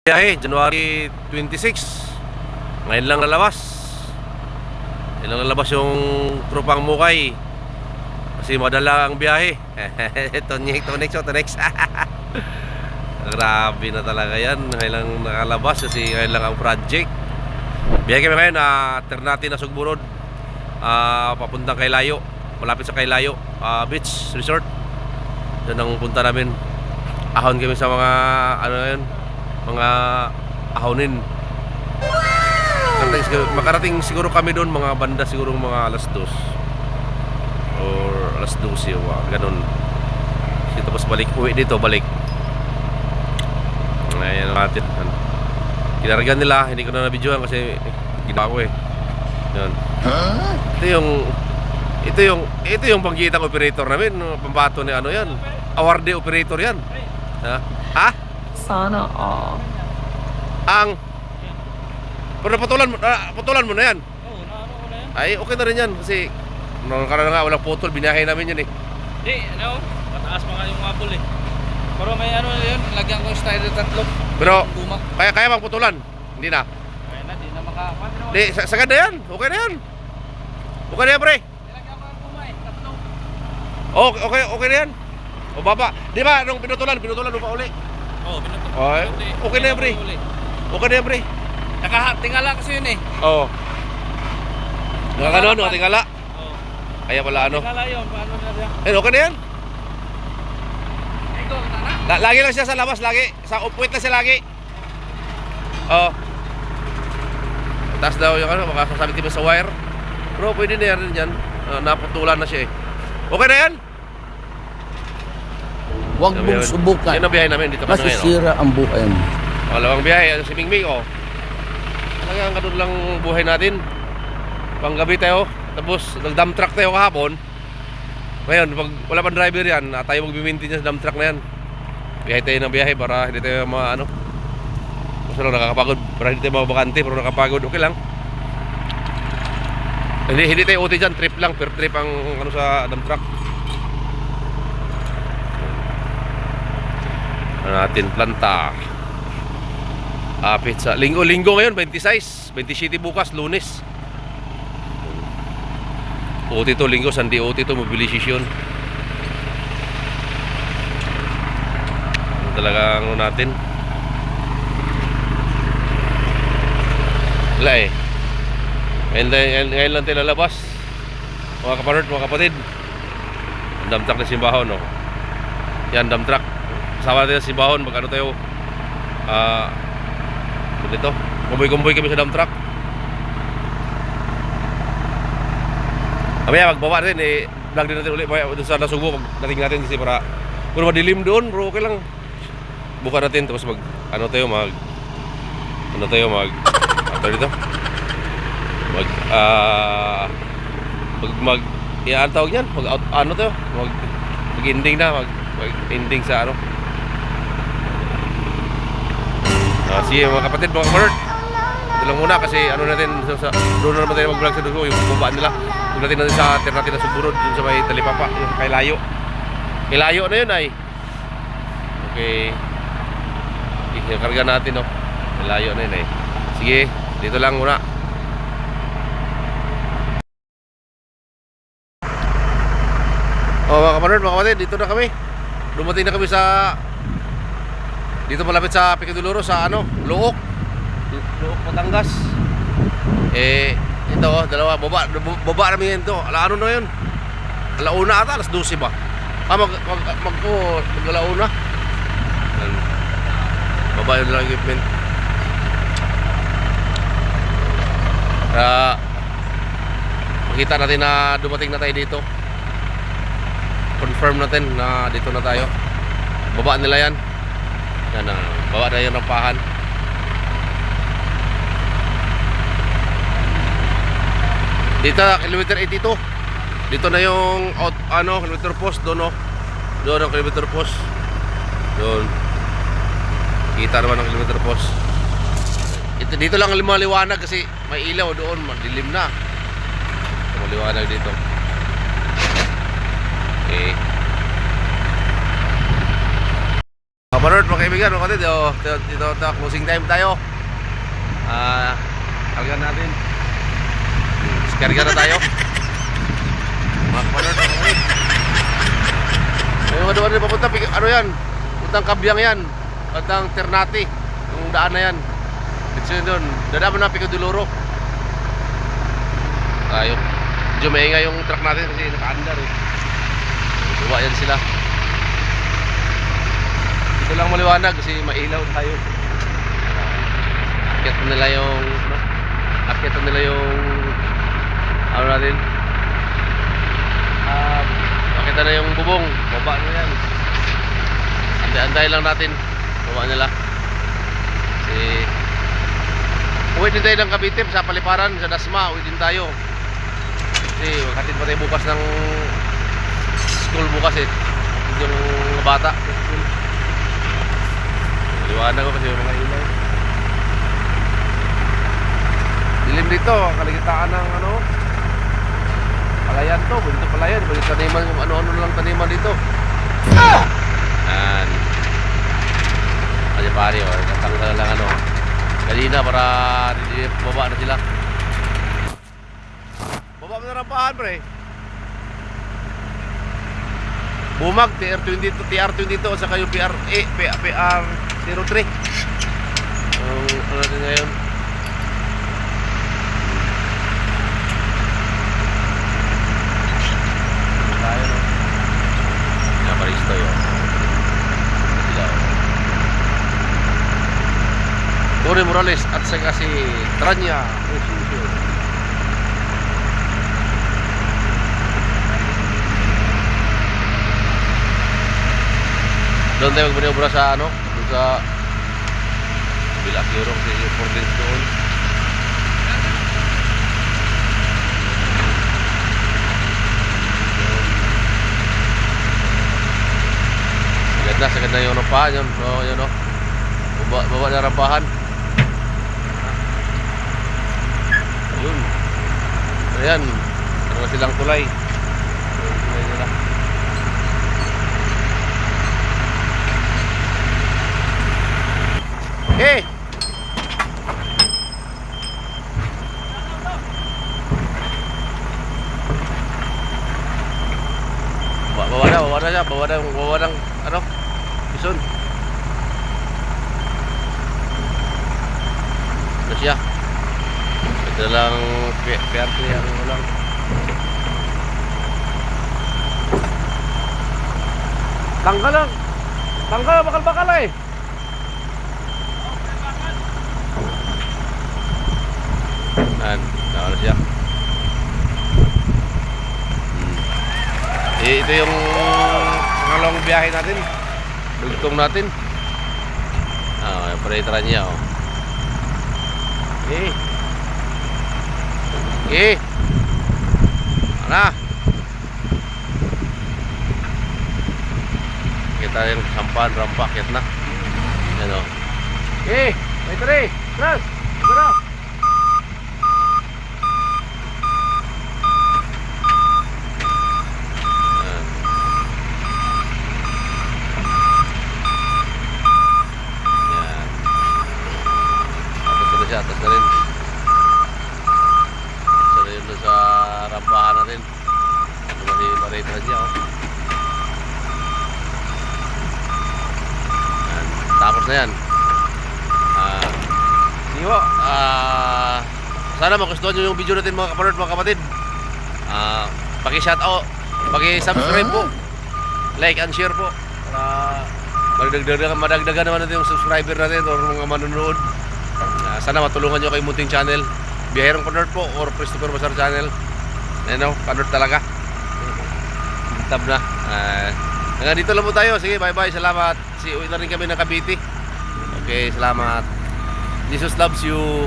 Biyahe, January 26. Ngayon lang lalabas. Ngayon lang lalabas yung tropang Mukay. Kasi madala ang biyahe. Tonex. Grabe na talaga yan. Ngayon lang nakalabas kasi ngayon lang ang project. Biyahe kami ngayon, Ternate na Sugbo Road, papuntang Kaylayo. Malapit sa Kaylayo Beach Resort. Doon ang punta namin. Ahon kami sa mga mga ahonin. Makarating siguro kami doon mga banda siguro mga alas 2 or alas 12 o ganun. Tapos balik, uwi dito, balik. Ayan natin. Kinargan nila, hindi ko na nabidyoan kasi ginawa ko eh. Yan. Ito yung pangkitang operator namin, pambato ni ano yan. Awardee operator yan. Ha? Sana all. Pero putulan mo na yan. Oo, naano ko na yan. Ay, okay na rin yan kasi noong karaan nga walang putol, binahay namin yan eh. Hindi, mataas pa nga yung apple eh. Pero may yun, lagyan ko yung style tatlo. Pero Guma. kaya bang putulan? Hindi na. Kaya na, di na makakuha. Hindi, sagad na yan. Okay na yan. Okay na yan, pre. Nilagyan ko yung guma eh, tatlo. Okay na yan. O baba. Di ba, nung pinutulan mo pa uli? Oo, binuto. Ay, okay na yan, pre. Okay na yan, pre. Nakatingala kasi yun eh. Oo. Nakatingala. Oo. Kaya pala ano. Tingala yun, paano na siya? Okay na yan. Ito, na. Lagi lang siya sa labas, lagi. Sa upuwit na siya lagi. Oo. Taas daw yung makasasabit din sa wire. Pero pwede na yan dyan. Naputulan na siya eh. Okay na yan. Huwag mong subukan. Yan ang biyahe namin dito kasi ngayon. Masisira ang buhay mo. Malawang biyahe, si Mingming talagang ganun lang buhay natin. Panggabi tayo, tapos nag-dump truck tayo kahapon. Ngayon, pag wala pang driver yan, tayo mag-maintain sa dump truck na yan. Biyahe tayo ng biyahe para hindi tayo kasi lang nakakapagod, para hindi tayo mabakante, pero nakapagod, okay lang. Hindi tayo OT dyan, trip lang, per trip ang sa dump truck. Natin planta. Pizza. Linggo ngayon, 26. 27 bukas, Lunes. OT to linggo, sandi OT to, mobilisasyon. Talagang natin. Wala eh. Ngayon lang tayo lalabas. Mga kaparot, mga kapatid. Ang dump truck na simbahon, no? Yan, dump truck. Kasama natin sa simbahon, mag tayo dito, kumboy kami sa dump truck. Mamaya magbaba natin vlog din natin ulit doon sa Nasugbo pagdating natin kasi para kung madilim doon, bro, okay lang. Buka natin tapos mag dito ang tawag niyan, mag ending na, mag ending sa ano. Sige mga kapatid, mga kamarot, ito lang muna kasi natin doon na naman tayo mag-vlog sa dugo, yung bubaan nila. Doon natin sa Ternate na Sugbo Road, dun sa may Talipapa, yung Kaylayo na yun ay. Okay, ikarga natin, no. Kaylayo na yun ay. Sige, dito lang muna. Mga kamarot, mga kapatid, dito na kami. Dumating na kami dito malapit sa Picadiluro sa Luok, Batangas. Ito dalawa baba namin ito. Ano na yun? Alauna ata, alas 12 ba? Mag-alauna. Baba yun lang equipment. Makita natin na dumating na tayo dito. Confirm natin na dito na tayo. Baba nila yan. Yan na, bawa na yung rampahan. Dito, kilometer 82. Dito na yung kilometer post doon, no. Doon ang kilometer post. Doon. Kita naman ang kilometer post. Dito lang maliwanag kasi may ilaw doon, madilim na. Maliwanag dito. Okay. Kaparod, mga kaibigan, mga kapatid, dito, closing time tayo. Kalgan natin. Karga na tayo. Mga kaparod, mga kapatid. Ayun, ano papunta, ano yan? Puntang Kabyang yan. Puntang Ternate. Yung daan na yan. Dito yun doon. Dadaan mo na Pico de Oro. Tayo. Medyo maingay yung truck natin kasi naka-andar eh. Tuwa yan sila. Ito lang maliwanag kasi mailaw tayo. Akit nila yung akit nila yung ano natin. Akit na yung bubong. Baba na yan. Anday lang natin. Baba nila. Kasi uwi din tayo ng Cavite sa Paliparan, sa Dasma. Uwi din tayo. Kasi magkatid pa tayo bukas ng school bukas eh. Yung mga bata. Liwanag ko kasi yung mga ilaw. Dilim dito, kaligitaan ng ano, palayan to, bonito palayan, bonito taniman, yung ano-ano lang taniman dito. Yan. Kasi pari, katanggal lang ano. Kanina para baba na sila. Baba mo na rampahan, pre. Bumag, TR22 at saka yung PR03. Ano natin ngayon? Tayo, no? Naparisto yun. Sila, Tore Morales at saka si Tranya. Doon tayo magmaniobra sa ano, doon sa Bilakiro kasi yung Fordens doon. Sagad na yung rampahan yun. So yun o, baba na rampahan. Ayun. Ayan, ano silang tulay. Tulay nila. Hey! Bawa na siya, bawa ng ano? Bison. Ito siya. Ito lang PRT ang ulang. Tanggal lang. Tanggal, bakal-bakal eh. Ano siya. Ito yung pangalawang biyahe natin. Dugtong natin. Yung paretra niya oh. Ano? Kita yung sampan, rampa, kit na. Yan oh. May tari. Tras. Tara. Atas na rin. Isa na yun sa rampahan natin. Ito kasi marita siya oh. Yan. Tapos na yan. Siwo. Sana magustuhan nyo yung video natin mga kaparod, mga kapatid. Paki-shoutout, paki-subscribe po, like and share po para madagdagan naman natin yung subscriber natin o mga manonood. Sana matulungan nyo kay Munting Channel, Biyahirang Convert po, or Christopher Basar Channel. Ano, Convert talaga. Tab na. Hanggang dito lang po tayo. Sige, bye bye. Salamat. Uwi na rin kami ng Cavite. Okay, salamat. Jesus loves you.